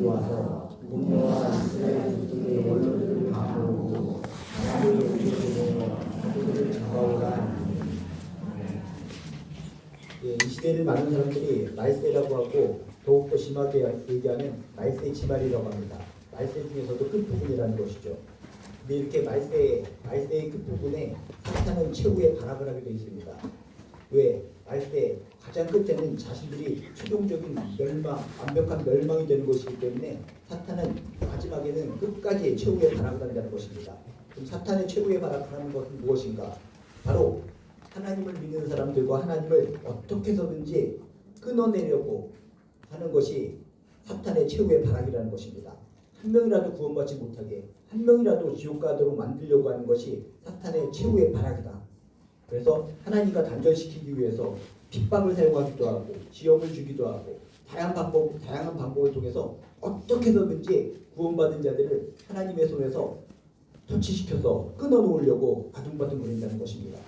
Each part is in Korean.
와서 공녀와 이스라엘 족속의 원로들을 강하고 나라를 용서하고 그들을 잡아오라. 이 시대를 많은 사람들이 말세라고 하고 더욱더 심하게 얘기하는 말세 지말이라고 합니다. 말세 중에서도 끝부분이라는 것이죠. 근데 이렇게 말세의 끝부분에 사탄은 최후의 발악을 하게 되어 있습니다. 왜? 말세 가장 끝에는 자신들이 최종적인 멸망, 완벽한 멸망이 되는 것이기 때문에 사탄은 마지막에는 끝까지 최후의 발악을 한다는 것입니다. 그럼 사탄의 최후의 발악을 하는 것은 무엇인가? 바로 하나님을 믿는 사람들과 하나님을 어떻게 해서든지 끊어내려고 하는 것이 사탄의 최후의 발악이라는 것입니다. 한 명이라도 구원받지 못하게, 한 명이라도 지옥 가도록 만들려고 하는 것이 사탄의 최후의 발악이다. 그래서 하나님과 단절시키기 위해서 핍박을 사용하기도 하고 시험을 주기도 하고 다양한 방법을 통해서 어떻게 해서든지 구원받은 자들을 하나님의 손에서 터치시켜서 끊어놓으려고 바둥바둥거린다는 것입니다.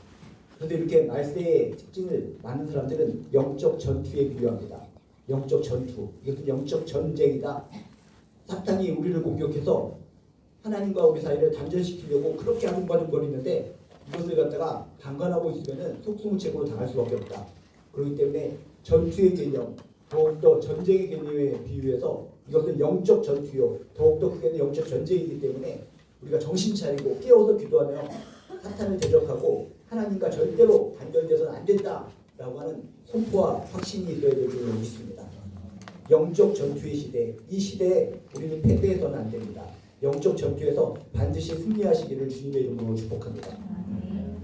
그런데 이렇게 말세의 특징을 많은 사람들은 영적 전투에 비유합니다. 영적 전투, 이것은 영적 전쟁이다. 사탄이 우리를 공격해서 하나님과 우리 사이를 단절시키려고 그렇게 바둥바둥거리는데 이것을 갖다가 방관하고 있으면 속수무책으로 당할 수밖에 없다. 그렇기 때문에 전투의 개념, 더욱더 전쟁의 개념에 비유해서 이것은 영적 전투요. 더욱더 크게는 영적 전쟁이기 때문에 우리가 정신 차리고 깨어서 기도하며 사탄을 대적하고 하나님과 절대로 단절돼서는 안 된다라고 하는 선포와 확신이 있어야 될 줄로 믿습니다. 영적 전투의 시대, 이 시대에 우리는 패배해서는 안 됩니다. 영적 전투에서 반드시 승리하시기를 주님의 이름으로 축복합니다.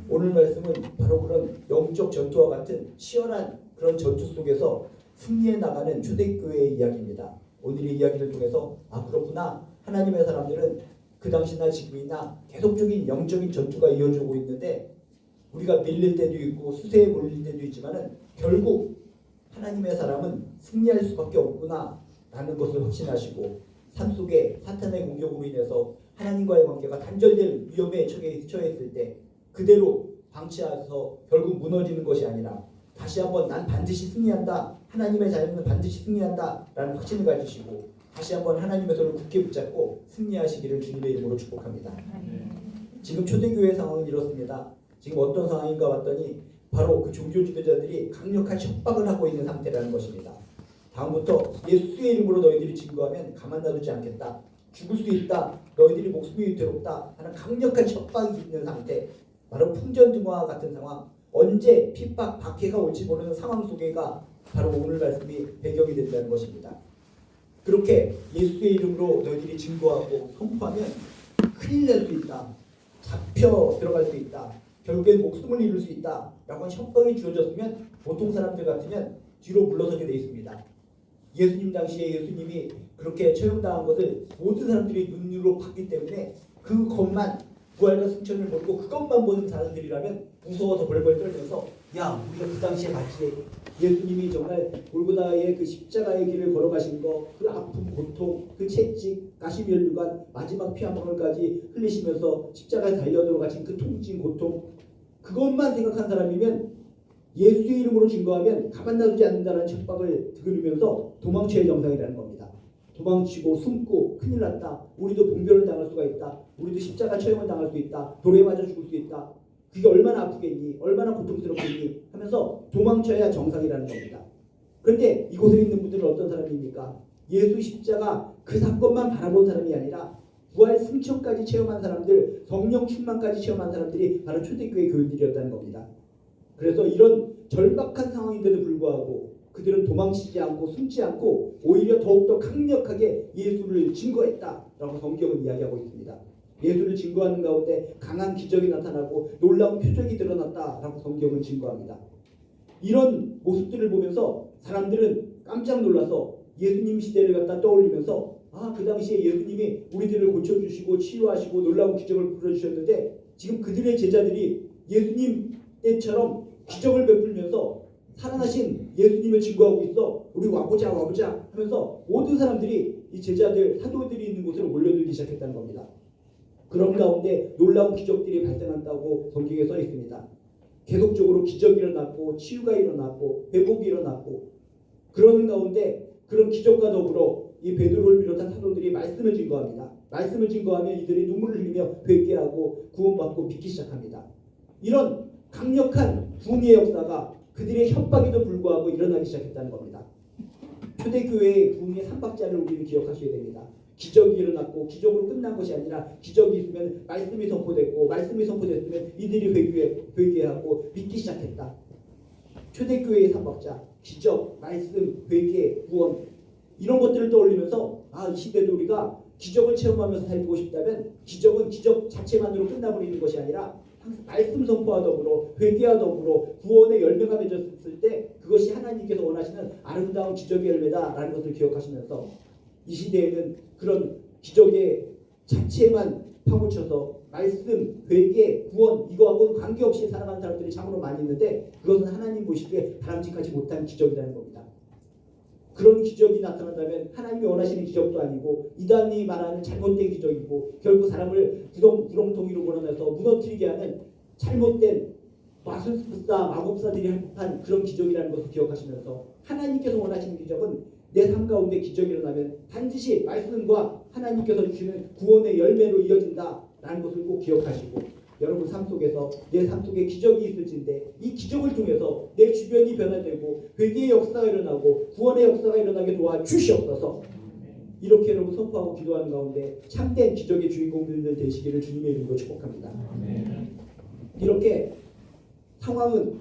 오늘 말씀은 바로 그런 영적 전투와 같은 치열한 그런 전투 속에서 승리해 나가는 초대교회의 이야기입니다. 오늘의 이야기를 통해서 그렇구나. 하나님의 사람들은 그 당시나 지금이나 계속적인 영적인 전투가 이어지고 있는데 우리가 밀릴 때도 있고 수세에 몰릴 때도 있지만은 결국 하나님의 사람은 승리할 수밖에 없구나 라는 것을 확신하시고 삶 속에 사탄의 공격으로 인해서 하나님과의 관계가 단절될 위험에 처했을 때 그대로 방치해서 결국 무너지는 것이 아니라 다시 한번 난 반드시 승리한다. 하나님의 자녀는 반드시 승리한다 라는 확신을 가지시고 다시 한번 하나님의 손을 굳게 붙잡고 승리하시기를 주님의 이름으로 축복합니다. 지금 초대교회 상황은 이렇습니다. 지금 어떤 상황인가 봤더니 바로 그 종교 지도자들이 강력한 협박을 하고 있는 상태라는 것입니다. 다음부터 예수의 이름으로 너희들이 증거하면 가만 놔두지 않겠다. 죽을 수 있다. 너희들이 목숨이 위태롭다 하는 강력한 협박이 있는 상태. 바로 풍전등화와 같은 상황. 언제 핍박, 박해가 올지 모르는 상황 속에가 바로 오늘 말씀이 배경이 된다는 것입니다. 그렇게 예수의 이름으로 너희들이 증거하고 선포하면 큰일 날 수 있다. 잡혀 들어갈 수 있다. 결국엔 목숨을 잃을 수 있다. 라고 협박이 주어졌으면 보통 사람들 같으면 뒤로 물러서게 되어 있습니다. 예수님 당시에 예수님이 그렇게 처형당한 것을 모든 사람들이 눈으로 봤기 때문에 그것만 부활과 승천을 모르고 그것만 보는 사람들이라면 무서워서 벌벌 떨면서 야 우리가 그 당시에 봤지 예수님이 정말 골고다의 그 십자가의 길을 걸어가신 거 그 아픔 고통 그 채찍 가시면류관 마지막 피 한 방울까지 흘리시면서 십자가에 달려들어가신 그 통증 고통 그것만 생각한 사람이면 예수의 이름으로 증거하면 가만 놔두지 않는다는 협박을 들으면서 도망쳐야 정상이라는 겁니다. 도망치고 숨고 큰일 났다. 우리도 봉변을 당할 수가 있다. 우리도 십자가 처형을 당할 수 있다. 돌에 맞아 죽을 수 있다. 그게 얼마나 아프겠니? 얼마나 고통스럽겠니? 하면서 도망쳐야 정상이라는 겁니다. 그런데 이곳에 있는 분들은 어떤 사람입니까? 예수 십자가 그 사건만 바라본 사람이 아니라 부활 승천까지 체험한 사람들, 성령 충만까지 체험한 사람들이 바로 초대교회 교인들이었다는 겁니다. 그래서 이런 절박한 상황인데도 불구하고 그들은 도망치지 않고 숨지 않고 오히려 더욱더 강력하게 예수를 증거했다라고 성경은 이야기하고 있습니다. 예수를 증거하는 가운데 강한 기적이 나타나고 놀라운 표적이 드러났다라고 성경은 증거합니다. 이런 모습들을 보면서 사람들은 깜짝 놀라서 예수님 시대를 갖다 떠올리면서 그 당시에 예수님이 우리들을 고쳐주시고 치유하시고 놀라운 기적을 풀어주셨는데 지금 그들의 제자들이 예수님 때처럼 기적을 베풀면서 살아나신 예수님을 증거하고 있어. 우리 와보자 하면서 모든 사람들이 이 제자들 사도들이 있는 곳으로 몰려들기 시작했다는 겁니다. 그런 가운데 놀라운 기적들이 발생한다고 성경에 써 있습니다. 계속적으로 기적이 일어났고 치유가 일어났고 회복이 일어났고 그러는 가운데 그런 기적과 더불어 이 베드로를 비롯한 사도들이 말씀을 증거합니다. 말씀을 증거하면 이들이 눈물을 흘리며 회개하고 구원받고 믿기 시작합니다. 이런 강력한 부흥의 역사가 그들의 협박에도 불구하고 일어나기 시작했다는 겁니다. 초대교회의 부흥의 삼박자를 우리는 기억하셔야 됩니다. 기적이 일어났고 기적으로 끝난 것이 아니라 기적이 있으면 말씀이 선포됐고 말씀이 선포됐으면 이들이 회개하고 믿기 시작했다. 초대교회의 삼박자, 기적, 말씀, 회개, 구원 이런 것들을 떠올리면서 이 시대도 우리가 기적을 체험하면서 살고 싶다면 기적은 기적 자체만으로 끝나버리는 것이 아니라 항상 말씀 선포와 더불어 회개와 더불어 구원의 열매가 맺었을 때 그것이 하나님께서 원하시는 아름다운 기적의 열매다라는 것을 기억하시면서 이 시대에는 그런 기적의 자체만 파묻혀서 말씀, 회개, 구원 이거하고는 관계없이 살아가는 사람들이 참으로 많이 있는데 그것은 하나님 보시기에 바람직하지 못한 기적이라는 겁니다. 그런 기적이 나타난다면 하나님이 원하시는 기적도 아니고 이단이 말하는 잘못된 기적이고 결국 사람을 구렁텅이로 몰아내서 무너뜨리게 하는 잘못된 마술사, 마법사들이 한 그런 기적이라는 것을 기억하시면서 하나님께서 원하시는 기적은 내 삶 가운데 기적이 일어나면 반드시 말씀과 하나님께서 주시는 구원의 열매로 이어진다라는 것을 꼭 기억하시고 여러분 삶 속에서 내 삶 속에 기적이 있을진데 이 기적을 통해서 내 주변이 변화되고 회개의 역사가 일어나고 구원의 역사가 일어나게 도와주시옵소서. 이렇게 여러분 선포하고 기도하는 가운데 참된 기적의 주인공들 되시기를 주님의 이름으로 축복합니다. 이렇게 상황은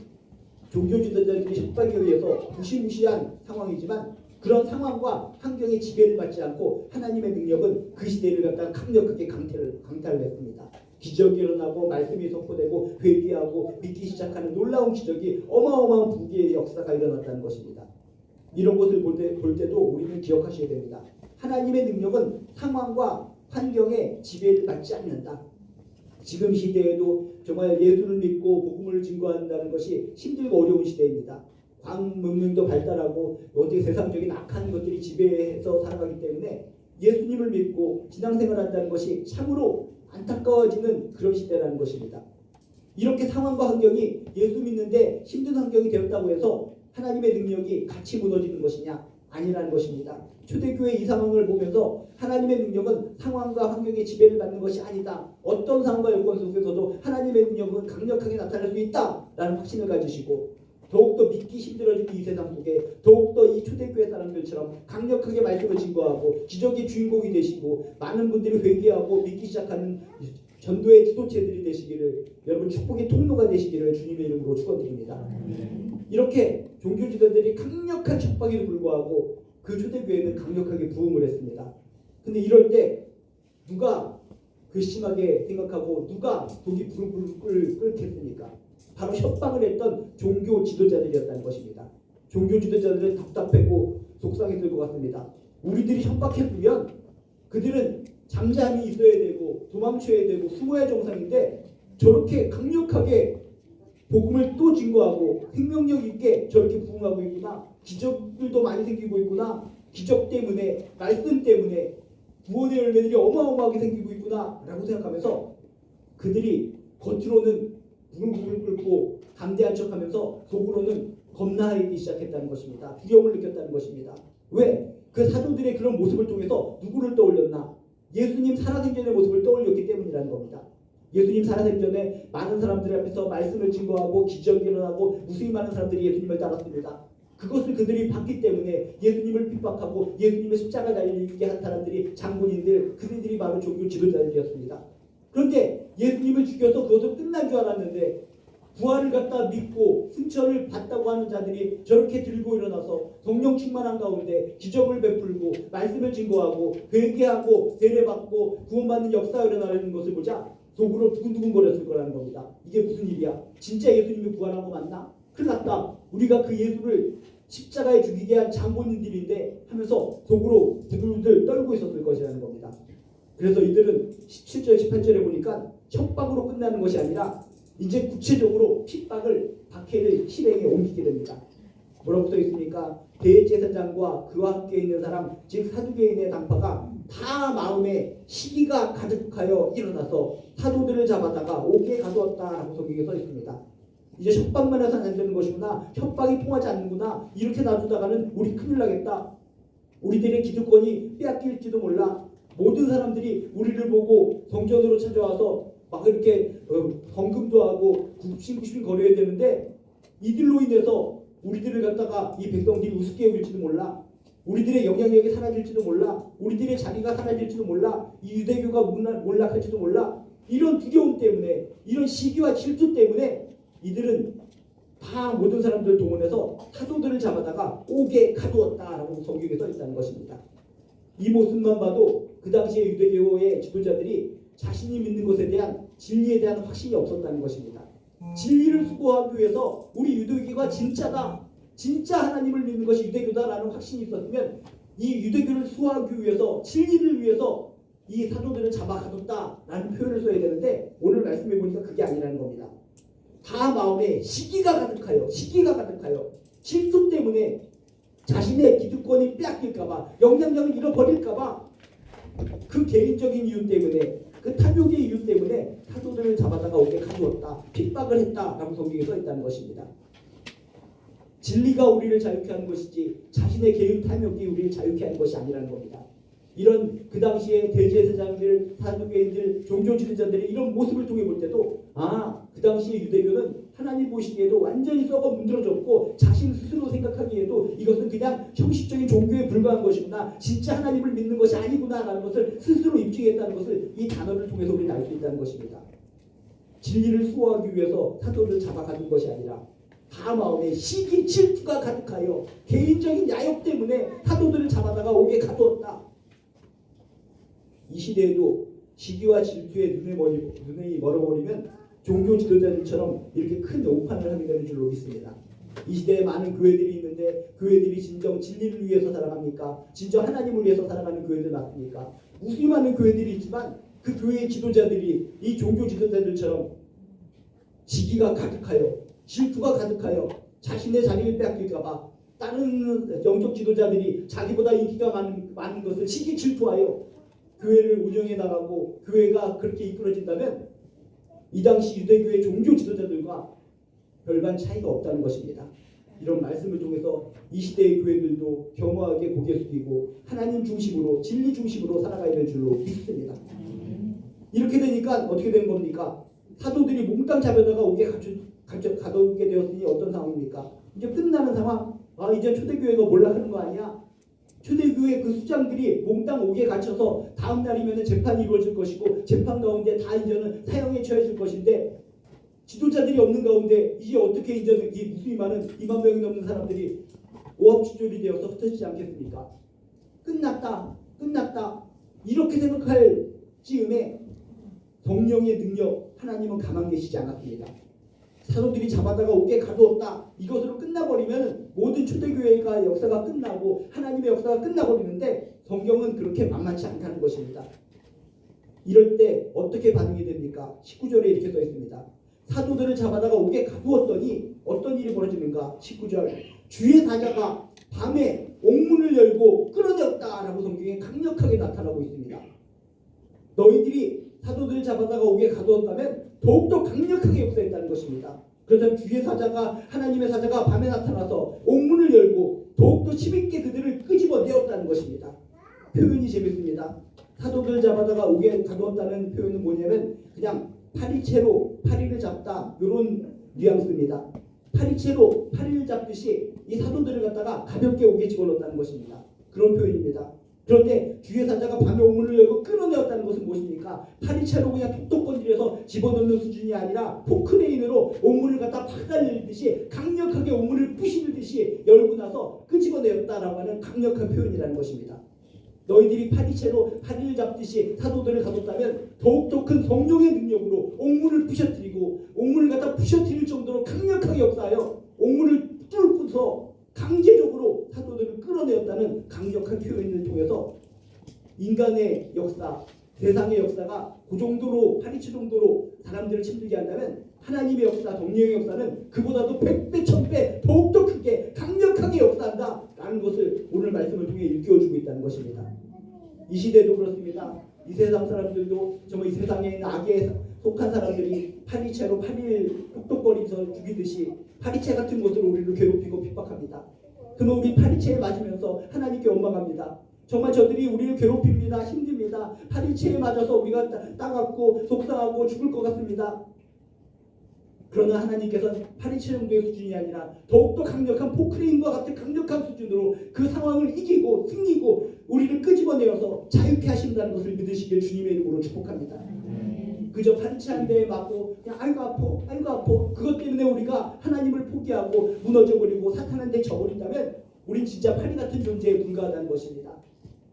종교 지도자들의 협박에 의해서 무시무시한 상황이지만 그런 상황과 환경의 지배를 받지 않고 하나님의 능력은 그 시대를 갖다 강력하게 강타를 했습니다. 기적이 일어나고 말씀이 선포되고 회개하고 믿기 시작하는 놀라운 기적이 어마어마한 부귀의 역사가 일어났다는 것입니다. 이런 것을 볼 때도 우리는 기억하셔야 됩니다. 하나님의 능력은 상황과 환경의 지배를 받지 않는다. 지금 시대에도 정말 예수를 믿고 복음을 증거한다는 것이 힘들고 어려운 시대입니다. 광문명도 발달하고 어떻게 세상적인 악한 것들이 지배해서 살아가기 때문에 예수님을 믿고 신앙생활한다는 것이 참으로 안타까워지는 그런 시대라는 것입니다. 이렇게 상황과 환경이 예수 믿는데 힘든 환경이 되었다고 해서 하나님의 능력이 같이 무너지는 것이냐? 아니라는 것입니다. 초대교회 이 상황을 보면서 하나님의 능력은 상황과 환경의 지배를 받는 것이 아니다. 어떤 상황과 여건 속에서도 하나님의 능력은 강력하게 나타날 수 있다라는 확신을 가지시고 더욱더 믿기 힘들어지는 이 세상 속에 더욱더 이 초대교회 사람들처럼 강력하게 말씀을 증거하고 기적의 주인공이 되시고 많은 분들이 회개하고 믿기 시작하는 전도의 지도체들이 되시기를 여러분 축복의 통로가 되시기를 주님의 이름으로 축원드립니다. 이렇게 종교 지도자들이 강력한 척박에도 불구하고 그 초대교회는 강력하게 부흥을 했습니다. 근데 이럴 때 누가 괘씸하게 생각하고 누가 독이 불을 끓겠습니까? 바로 협박을 했던 종교 지도자들이었다는 것입니다. 종교 지도자들은 답답했고 속상했을 것 같습니다. 우리들이 협박했으면 그들은 잠잠히 있어야 되고 도망쳐야 되고 숨어야 정상인데 저렇게 강력하게 복음을 또 증거하고 생명력 있게 저렇게 부흥하고 있구나. 기적들도 많이 생기고 있구나. 기적 때문에 말씀 때문에 구원의 열매들이 어마어마하게 생기고 있구나 라고 생각하면서 그들이 겉으로는 부글부글 끓고 담대한 척하면서 속으로는 겁나기 시작했다는 것입니다. 두려움을 느꼈다는 것입니다. 왜? 그 사도들의 그런 모습을 통해서 누구를 떠올렸나? 예수님 살아생전의 모습을 떠올렸기 때문이라는 겁니다. 예수님 살아생전에 많은 사람들 앞에서 말씀을 증거하고 기적이 일어나고 무수히 많은 사람들이 예수님을 따랐습니다. 그것을 그들이 봤기 때문에 예수님을 핍박하고 예수님을 십자가 달리게 한 사람들이 장군인들 그들이 바로 종교 지도자들이었습니다. 그런데 예수님을 죽여서 그것을 끝난 줄 알았는데 부활을 갖다 믿고 승천을 받다고 하는 자들이 저렇게 들고 일어나서 성령 충만한 가운데 기적을 베풀고 말씀을 증거하고 회개하고 세례받고 구원받는 역사가 일어나는 것을 보자 속으로 두근두근거렸을 거라는 겁니다. 이게 무슨 일이야? 진짜 예수님이 부활한 거 맞나? 큰일 났다. 우리가 그 예수를 십자가에 죽이게 한 장본인들인데 하면서 속으로 부들부들 떨고 있었을 것이라는 겁니다. 그래서 이들은 17절 18절에 보니까 협박으로 끝나는 것이 아니라 이제 구체적으로 핍박을 박해를 실행에 옮기게 됩니다. 뭐라고 써 있습니까? 대제사장과 그와 함께 있는 사람 즉 사두개인의 당파가 다 마음에 시기가 가득하여 일어나서 사도들을 잡아다가 옥에 가두었다라고 성경에 써 있습니다. 이제 협박만 해서는 안 되는 것이구나. 협박이 통하지 않는구나. 이렇게 놔두다가는 우리 큰일 나겠다. 우리들의 기득권이 빼앗길지도 몰라. 모든 사람들이 우리를 보고 성전으로 찾아와서 막 이렇게 헌금도 하고 굽신굽신 거려야 되는데 이들로 인해서 우리들을 갖다가 이 백성들이 우습게 여길지도 몰라. 우리들의 영향력이 사라질지도 몰라. 우리들의 자리가 사라질지도 몰라. 이 유대교가 몰락할지도 몰라. 이런 두려움 때문에, 이런 시기와 질투 때문에 이들은 다 모든 사람들을 동원해서 사도들을 잡아다가 옥에 가두었다라고 성경에 써 있다는 것입니다. 이 모습만 봐도 그 당시에 유대교의 지도자들이 자신이 믿는 것에 대한 진리에 대한 확신이 없었다는 것입니다. 진리를 수고하기 위해서 우리 유대교가 진짜다, 진짜 하나님을 믿는 것이 유대교다라는 확신이 있었으면 이 유대교를 수호하기 위해서, 진리를 위해서 이 사도들을 잡아 가뒀다라는 표현을 써야 되는데 오늘 말씀해 보니까 그게 아니라는 겁니다. 다 마음에 시기가 가득하여 질투 때문에 자신의 기득권이 빼앗길까봐, 영향력을 잃어버릴까봐, 그 개인적인 이유 때문에, 그 탐욕의 이유 때문에 사도들을 잡아다가 옥에 가두었다, 핍박을 했다라고 성경에 써 있다는 것입니다. 진리가 우리를 자유케 하는 것이지 자신의 개인 탐욕이 우리를 자유케 하는 것이 아니라는 겁니다. 이런 그 당시에 대제사장들, 사두개인들, 종교 지도자들의 이런 모습을 통해 볼 때도 그 당시에 유대교는 하나님 보시기에도 완전히 썩어 문드러졌고 자신 스스로 생각하기에도 이것은 그냥 형식적인 종교에 불과한 것이구나, 진짜 하나님을 믿는 것이 아니구나라는 것을 스스로 입증했다는 것을 이 단어를 통해서 우리는 알 수 있다는 것입니다. 진리를 수호하기 위해서 사도를 잡아가는 것이 아니라 다 마음에 시기, 질투가 가득하여 개인적인 야욕 때문에 사도들을 잡아다가 옥에 가두었다. 이 시대에도 시기와 질투에 눈이 멀어버리면 종교 지도자들처럼 이렇게 큰 오판을 하게 되는 줄로 믿습니다. 이 시대에 많은 교회들이 있는데 교회들이 진정 진리를 위해서 살아갑니까? 진정 하나님을 위해서 살아가는 교회들 맞습니까? 무수히 많은 교회들이 있지만 그 교회의 지도자들이 이 종교 지도자들처럼 시기가 가득하여 질투가 가득하여 자신의 자리를 빼앗길까봐 다른 영적 지도자들이 자기보다 인기가 많은 것을 시기 질투하여 교회를 운영해 나가고 교회가 그렇게 이끌어진다면 이 당시 유대교의 종교 지도자들과 별반 차이가 없다는 것입니다. 이런 말씀을 통해서 이 시대의 교회들도 겸허하게 고개 숙이고 하나님 중심으로, 진리 중심으로 살아가야 될 줄로 믿습니다. 이렇게 되니까 어떻게 된 겁니까? 사도들이 몽땅 잡아다가 옥에 가두게 되었으니 어떤 상황입니까? 이제 끝나는 상황. 이제 초대교회가 몰락하는 거 아니야? 초대교회 그 수장들이 몽땅 옥에 갇혀서 다음 날이면 재판이 이루어질 것이고 재판 가운데 다 이제는 사형에 처해질 것인데 지도자들이 없는 가운데 이제 어떻게 이제는 이 무수히 많은 2만 명이 넘는 사람들이 오합지졸이 되어서 흩어지지 않겠습니까? 끝났다 이렇게 생각할 즈음에 성령의 능력, 하나님은 가만 계시지 않았습니다. 사도들이 잡아다가 옥에 가두었다, 이것으로 끝나버리면 모든 초대교회가 역사가 끝나고 하나님의 역사가 끝나버리는데 성경은 그렇게 만만치 않다는 것입니다. 이럴 때 어떻게 반응이 됩니까? 19절에 이렇게 써 있습니다. 사도들을 잡아다가 옥에 가두었더니 어떤 일이 벌어지는가? 19절, 주의 사자가 밤에 옥문을 열고 끌어내었다라고 성경에 강력하게 나타나고 있습니다. 너희들이 사도들을 잡아다가 옥에 가두었다면 더욱더 강력하게 역사했다는 것입니다. 그래서 주의 사자가, 하나님의 사자가 밤에 나타나서 옥문을 열고 더욱더 힘있게 그들을 끄집어내었다는 것입니다. 표현이 재밌습니다. 사도들을 잡아다가 옥에 가두었다는 표현은 뭐냐면 그냥 파리채로 파리를 잡다, 이런 뉘앙스입니다. 파리채로 파리를 잡듯이 이 사도들을 갖다가 가볍게 옥에 집어넣었다는 것입니다. 그런 표현입니다. 그런데 주의 사자가 밤에 옥문을 열고 끌어내었다는 것은 무엇입니까? 파리채로 그냥 톡톡 건드려서 집어넣는 수준이 아니라 포크레인으로 옥문을 갖다 파갈리듯이 강력하게 옥문을 부시듯이 열고 나서 끄집어내었다라고 하는 강력한 표현이라는 것입니다. 너희들이 파리채로 파리를 잡듯이 사도들을 가뒀다면 더욱더 큰 성령의 능력으로 옥문을 부셔뜨리고 옥문을 갖다 부셔뜨릴 정도로 강력하게 역사하여 옥문을 뚫고서 강제적으로 사도들을 끌어내었다는 강력한 표현을 통해서 인간의 역사, 세상의 역사가 그 정도로 파리채 정도로 사람들을 힘들게 한다면 하나님의 역사, 성령의 역사는 그보다도 100배, 1000배 더욱더 크게 강력하게 역사한다라는 것을 오늘 말씀을 통해 일깨워주고 있다는 것입니다. 이 시대도 그렇습니다. 이 세상 사람들도 정말 이 세상에 있는 악에 속한 사람들이 파리채로 파리를 똑똑거리서 죽이듯이 파리채 같은 것으로 우리를 괴롭히고 핍박합니다. 그러면 우리 파리채에 맞으면서 하나님께 원망합니다. 정말 저들이 우리를 괴롭힙니다. 힘듭니다. 파리채에 맞아서 우리가 따갑고 속상하고 죽을 것 같습니다. 그러나 하나님께서는 파리채 정도의 수준이 아니라 더욱더 강력한 포크레인과 같은 강력한 수준으로 그 상황을 이기고 승리고 우리를 끄집어내어서 자유케 하신다는 것을 믿으시길 주님의 이름으로 축복합니다. 그저 파리채 한 대에 맞고 그냥 아이고 아파 그것 때문에 우리가 하나님을 포기하고 무너져버리고 사탄한테 져버린다면 우린 진짜 파리 같은 존재에 불과하다는 것입니다.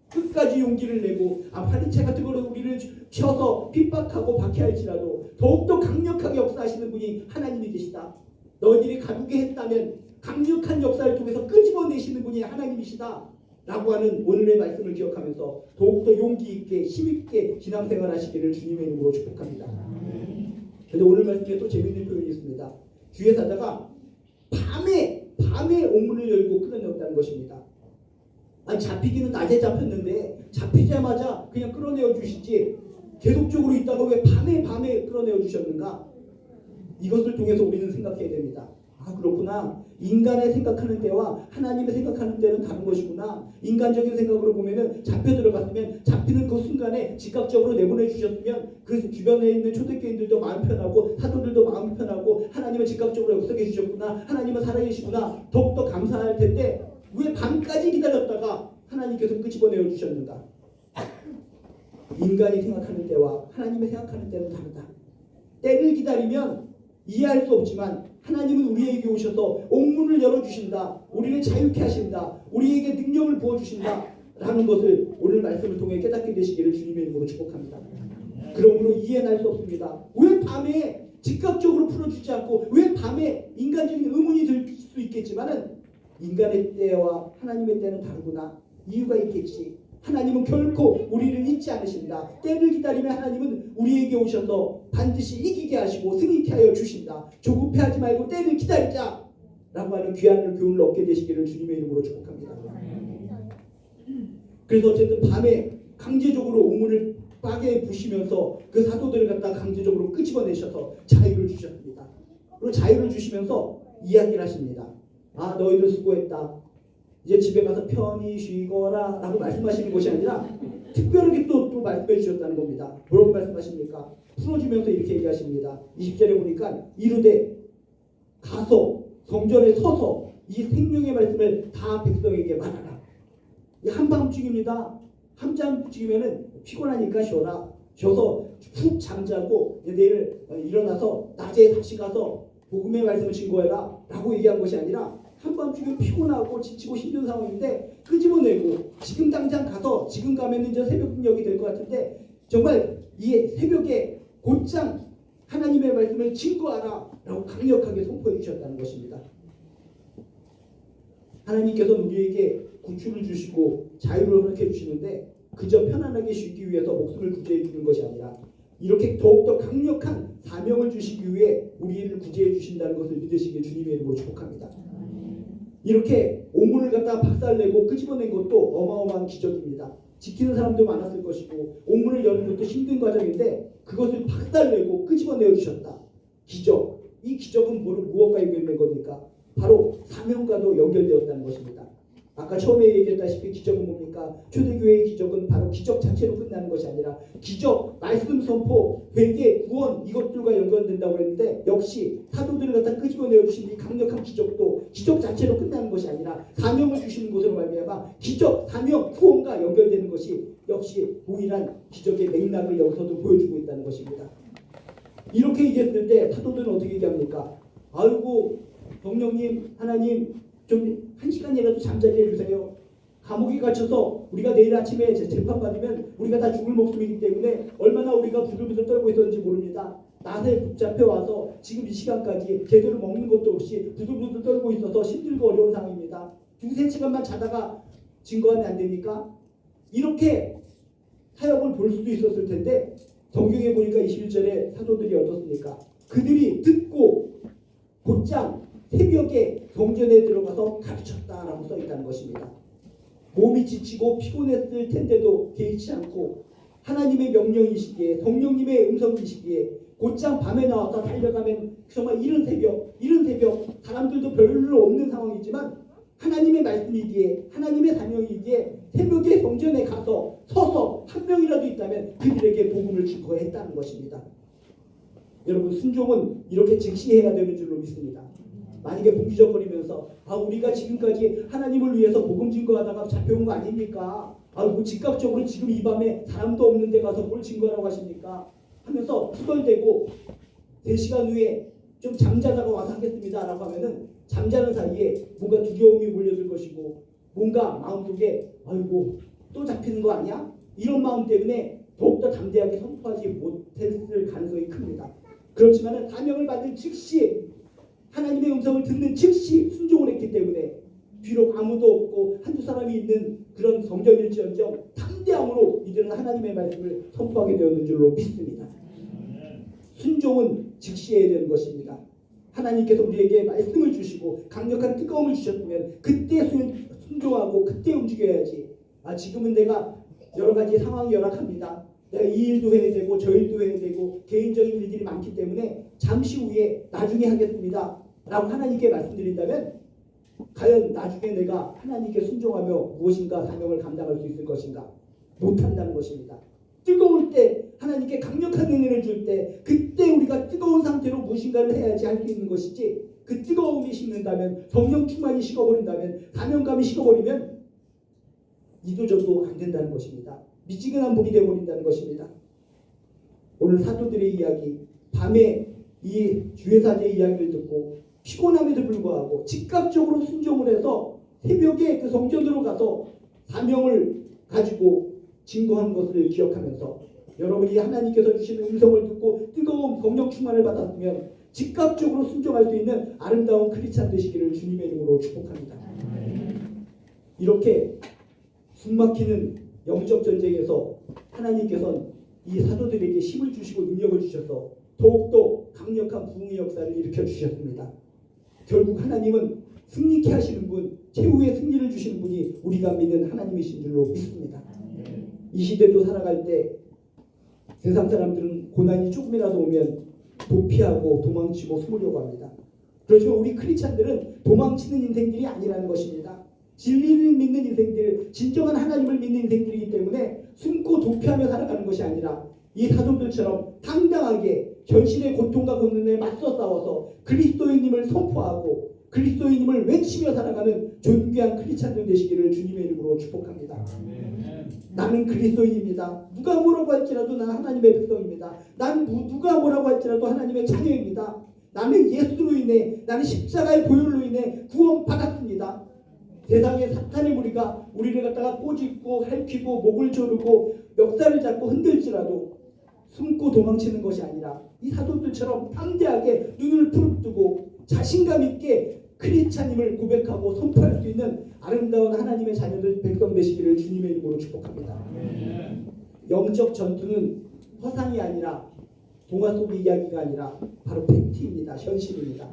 끝까지 용기를 내고 파리채 같은 거로 우리를 쳐서 핍박하고 박해할지라도 더욱더 강력하게 역사하시는 분이 하나님이 계시다. 너희들이 가두게 했다면 강력한 역사를 통해서 끄집어내시는 분이 하나님이시다 라고 하는 오늘의 말씀을 기억하면서 더욱더 용기 있게 힘있게 신앙생활 하시기를 주님의 이름으로 축복합니다. 그런데 오늘 말씀에 또 재미있는 표현이 있습니다. 주의 사자가 밤에 옥문을 열고 끌어내었다는 것입니다. 아니 잡히기는 낮에 잡혔는데 잡히자마자 그냥 끌어내어 주시지 계속적으로 있다가 왜 밤에 끌어내어 주셨는가? 이것을 통해서 우리는 생각해야 됩니다. 그렇구나. 인간의 생각하는 때와 하나님의 생각하는 때는 다른 것이구나. 인간적인 생각으로 보면은 잡혀 들어갔으면 잡히는 그 순간에 즉각적으로 내보내 주셨으면 그 주변에 있는 초대교인들도 마음 편하고 사도들도 마음 편하고 하나님은 즉각적으로 역사해 주셨구나. 하나님은 살아계시구나. 더욱더 감사할 텐데 왜 밤까지 기다렸다가 하나님께서 끄집어내어 주셨는가? 인간이 생각하는 때와 하나님이 생각하는 때는 다르다. 때를 기다리면 이해할 수 없지만 하나님은 우리에게 오셔서 옥문을 열어주신다. 우리를 자유케 하신다. 우리에게 능력을 부어주신다. 라는 것을 오늘 말씀을 통해 깨닫게 되시기를 주님의 이름으로 축복합니다. 그러므로 이해는 할 수 없습니다. 왜 밤에 즉각적으로 풀어주지 않고 왜 밤에 인간적인 의문이 들 수 있겠지만은 인간의 때와 하나님의 때는 다르구나. 이유가 있겠지. 하나님은 결코 우리를 잊지 않으신다. 때를 기다리면 하나님은 우리에게 오셔서 반드시 이기게 하시고 승리케 하여 주신다. 조급해하지 말고 때를 기다리자 라고 하는 귀한 교훈을 얻게 되시기를 주님의 이름으로 축복합니다. 그래서 어쨌든 밤에 강제적으로 옥문을 빠게 부시면서 그 사도들을 갖다 강제적으로 끄집어내셔서 자유를 주셨습니다. 그리고 자유를 주시면서 이야기를 하십니다. 너희들 수고했다. 이제 집에 가서 편히 쉬거라 라고 말씀하시는 것이 아니라 특별하게 또 말씀해 주셨다는 겁니다. 뭐라고 말씀하십니까? 풀어주면서 이렇게 얘기하십니다. 20절에 보니까 이르되 가서 성전에 서서 이 생명의 말씀을 다 백성에게 말하라. 한밤중입니다. 한밤중이면은 피곤하니까 쉬어서 푹 잠자고 내일 일어나서 낮에 다시 가서 복음의 말씀을 증거해라 라고 얘기한 것이 아니라 한밤중에 피곤하고 지치고 힘든 상황인데 끄집어내고 지금 당장 가서 지금 가면 이제 새벽녘이 될 것 같은데 정말 이 새벽에 곧장 하나님의 말씀을 증거하라 라고 강력하게 선포해 주셨다는 것입니다. 하나님께서는 우리에게 구출을 주시고 자유를 허락해 주시는데 그저 편안하게 쉬기 위해서 목숨을 구제해 주는 것이 아니라 이렇게 더욱더 강력한 사명을 주시기 위해 우리를 구제해 주신다는 것을 믿으시기에 주님의 이름으로 축복합니다. 이렇게 옥문을 갖다 박살내고 끄집어낸 것도 어마어마한 기적입니다. 지키는 사람도 많았을 것이고 옥문을 여는 것도 힘든 과정인데 그것을 박살내고 끄집어내어 주셨다. 기적. 이 기적은 무엇과 연결된 겁니까? 바로 사명과도 연결되었다는 것입니다. 아까 처음에 얘기했다시피 기적은 뭡니까? 초대교회의 기적은 바로 기적 자체로 끝나는 것이 아니라 기적, 말씀 선포, 회개, 구원 이것들과 연결된다고 했는데 역시 사도들을 갖다 끄집어내어 주신 이 강력한 기적도 기적 자체로 끝나는 것이 아니라 사명을 주시는 것으로 말미암아 기적, 사명, 구원과 연결되는 것이 역시 동일한 기적의 맥락을 여기서도 보여주고 있다는 것입니다. 이렇게 얘기했을 때 사도들은 어떻게 얘기합니까? 아이고 성령님, 하나님 좀 1시간이라도 잠자게 해주세요. 감옥에 갇혀서 우리가 내일 아침에 재판받으면 우리가 다 죽을 목숨이기 때문에 얼마나 우리가 부들부들 떨고 있었는지 모릅니다. 낮에 붙잡혀와서 지금 이 시간까지 제대로 먹는 것도 없이 부들부들 떨고 있어서 힘들고 어려운 상황입니다. 2-3시간만 자다가 증거하면 안 됩니까? 이렇게 타협을 볼 수도 있었을 텐데 성경에 보니까 21절에 사도들이 어떻습니까? 그들이 듣고 곧장 새벽에 성전에 들어가서 가르쳤다라고 써있다는 것입니다. 몸이 지치고 피곤했을 텐데도 개의치 않고 하나님의 명령이시기에 성령님의 음성이시기에 곧장 밤에 나와서 달려가면 정말 이른 새벽 사람들도 별로 없는 상황이지만 하나님의 말씀이기에 하나님의 사명이기에 새벽에 성전에 가서 서서 한 명이라도 있다면 그들에게 복음을 증거해야 했다는 것입니다. 여러분, 순종은 이렇게 즉시해야 되는 줄로 믿습니다. 만약에 bun기적거리면서 우리가 지금까지 하나님을 위해서 복음 증거하다가 잡혀온 거 아닙니까? 뭐 즉각적으로 지금 이 밤에 사람도 없는 데 가서 뭘 증거하라고 하십니까? 하면서 투덜대고 3시간 후에 좀 잠자다가 와서 하겠습니다 라고 하면은 잠자는 사이에 뭔가 두려움이 몰려들 것이고 뭔가 마음속에 아이고 또 잡히는 거 아니야? 이런 마음 때문에 더욱더 담대하게 선포하지 못했을 가능성이 큽니다. 그렇지만 사명을 받은 즉시 하나님의 음성을 듣는 즉시 순종을 했기 때문에 비록 아무도 없고 한두 사람이 있는 그런 성전일지언정 담대함으로 이들은 하나님의 말씀을 선포하게 되었는 줄로 믿습니다. 순종은 즉시 해야 되는 것입니다. 하나님께서 우리에게 말씀을 주시고 강력한 뜨거움을 주셨으면 그때 순종하고 그때 움직여야지. 지금은 내가 여러 가지 상황이 열악합니다. 내가 이 일도 해야 되고 저 일도 해야 되고 개인적인 일들이 많기 때문에 잠시 후에 나중에 하겠습니다 라고 하나님께 말씀드린다면 과연 나중에 내가 하나님께 순종하며 무엇인가 사명을 감당할 수 있을 것인가? 못한다는 것입니다. 뜨거울 때 하나님께 강력한 은혜를 줄 때 그때 우리가 뜨거운 상태로 무엇인가를 해야지 할 수 있는 것이지, 그 뜨거움이 식는다면, 성령 충만이 식어버린다면, 사명감이 식어버리면 이도저도 안 된다는 것입니다. 미지근한 불이 되어버린다는 것입니다. 오늘 사도들의 이야기, 밤에 이 주회사제 이야기를 듣고 피곤함에도 불구하고 즉각적으로 순종을 해서 새벽에 그 성전으로 가서 사명을 가지고 증거한 것을 기억하면서 여러분이 하나님께서 주시는 음성을 듣고 뜨거운 성령 충만을 받았으면 즉각적으로 순종할 수 있는 아름다운 크리스찬 되시기를 주님의 이름으로 축복합니다. 이렇게 숨막히는 영적 전쟁에서 하나님께서는 이 사도들에게 힘을 주시고 능력을 주셔서 더욱더 강력한 부흥의 역사를 일으켜 주셨습니다. 결국 하나님은 승리케 하시는 분, 최후의 승리를 주시는 분이 우리가 믿는 하나님이신 줄로 믿습니다. 이 시대도 살아갈 때 세상 사람들은 고난이 조금이라도 오면 도피하고 도망치고 숨으려고 합니다. 그렇지만 우리 크리스찬들은 도망치는 인생들이 아니라는 것입니다. 진리를 믿는 인생들, 진정한 하나님을 믿는 인생들이기 때문에 숨고 도피하며 살아가는 것이 아니라 이 사도들처럼 당당하게 현실의 고통과 고난에 맞서 싸워서 그리스도인임을 선포하고 그리스도인임을 외치며 살아가는 존귀한 크리스찬들 되시기를 주님의 이름으로 축복합니다. 나는 그리스도인입니다. 누가 뭐라고 할지라도 나는 하나님의 백성입니다. 난 누가 뭐라고 할지라도 하나님의 자녀입니다. 나는 예수로 인해, 나는 십자가의 보혈로 인해 구원받았습니다. 세상의 사탄의 무리가 우리를 갖다가 꼬집고 핥히고 목을 조르고 멱살을 잡고 흔들지라도 숨고 도망치는 것이 아니라 이 사도들처럼 담대하게 눈을 부릅뜨고 자신감 있게 크리스찬임을 고백하고 선포할 수 있는 아름다운 하나님의 자녀들 백성 되시기를 주님의 이름으로 축복합니다. 영적 전투는 허상이 아니라 동화 속의 이야기가 아니라 바로 팩트입니다. 현실입니다.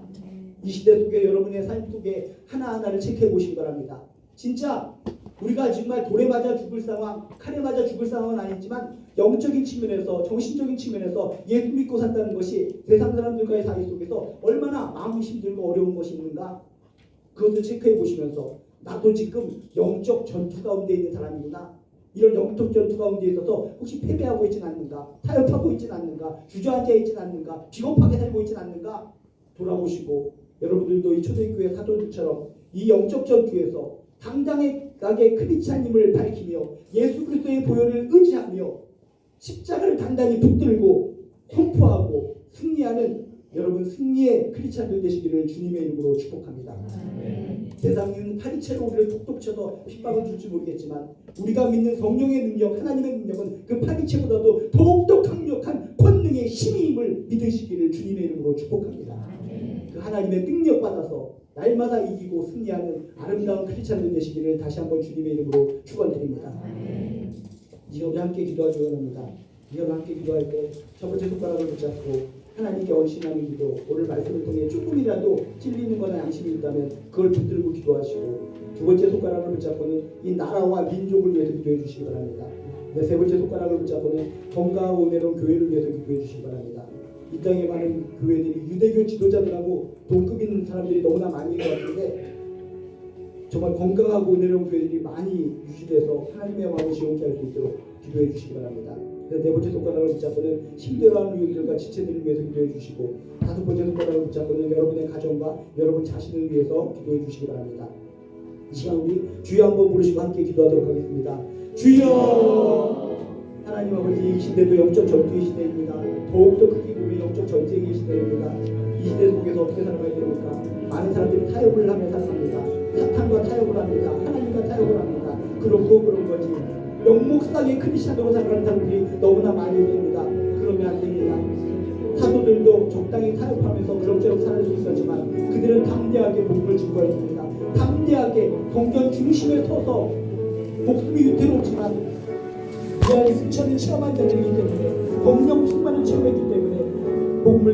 이 시대 속에 여러분의 삶 속에 하나하나를 체크해 보시기 바랍니다. 진짜 우리가 정말 돌에 맞아 죽을 상황, 칼에 맞아 죽을 상황은 아니지만 영적인 측면에서, 정신적인 측면에서 예수 믿고 산다는 것이 세상 사람들과의 사이 속에서 얼마나 마음이 힘들고 어려운 것이 있는가, 그것을 체크해 보시면서 나도 지금 영적 전투 가운데 있는 사람이구나, 이런 영적 전투 가운데 있어서 혹시 패배하고 있지는 않는가, 타협하고 있지는 않는가, 주저앉아 있지는 않는가, 비겁하게 살고 있지는 않는가 돌아보시고 여러분들도 이 초대교회 사도들처럼 이 영적 전투에서 당당하게 크리스찬임을 밝히며 예수 그리스도의 보혈을 의지하며 십자가를 단단히 붙들고 선포하고 승리하는 여러분 승리의 크리스찬들 되시기를 주님의 이름으로 축복합니다. 세상은 파리채로 우리를 톡톡 쳐서 핍박을 줄지 모르겠지만 우리가 믿는 성령의 능력, 하나님의 능력은 그 파리채보다도 더욱더 강력한 권능의 힘임을 믿으시기를 주님의 이름으로 축복합니다. 그 하나님의 능력 받아서 날마다 이기고 승리하는 아름다운 크리스찬들 되시기를 다시 한번 주님의 이름으로 축원드립니다. 이제 우리 함께 기도하기 원합니다. 이제 함께 기도할 때 첫 번째 손가락을 붙잡고 하나님께 언신하는 기도, 오늘 말씀을 통해 조금이라도 찔리는 거나 양심이 있다면 그걸 붙들고 기도하시고, 두 번째 손가락을 붙잡고는 이 나라와 민족을 위해서 기도해 주시기 바랍니다. 세 번째 손가락을 붙잡고는 건강하고 은혜로운 교회를 위해서 기도해 주시기 바랍니다. 이 땅에 많은 교회들이 유대교 지도자들하고 동급 있는 사람들이 너무나 많은 것 같은데 정말 건강하고 은혜로운 교회들이 많이 유지돼서 하나님의 마음을 시원케 할 수 있도록 기도해 주시기 바랍니다. 그래서 네 번째 손가락을 붙잡고는 힘들어하는 이웃들과 지체들을 위해서 기도해 주시고, 다섯 번째 손가락을 붙잡고는 여러분의 가정과 여러분 자신을 위해서 기도해 주시기 바랍니다. 이 시간 우리 주여 한번 부르시고 함께 기도하도록 하겠습니다. 주여! 하나님 아버지, 이 시대도 영적 전투의 시대입니다. 더욱더 크게 보면 영적 전쟁의 시대입니다. 이 시대 속에서 어떻게 살아가야 됩니까? 많은 사람들이 타협을 하며 살아갑니다. 사탄과 타협을 합니다. 하나님과 타협을 합니다. 그렇고 그런 거지. 영목상의 크리스천으로 살아가는 사람들이 너무나 많이 있습니다. 그러면 안 됩니다. 사도들도 적당히 타협하면서 그럭저럭 살 수 있었지만 그들은 담대하게 복음을 증거했습니다. 담대하게 동전 중심에 서서 목숨이 위태롭지만 그 안에 승천을 체험한 자들이기 때문에, 성령 충만을 체험했기 때문에 복음을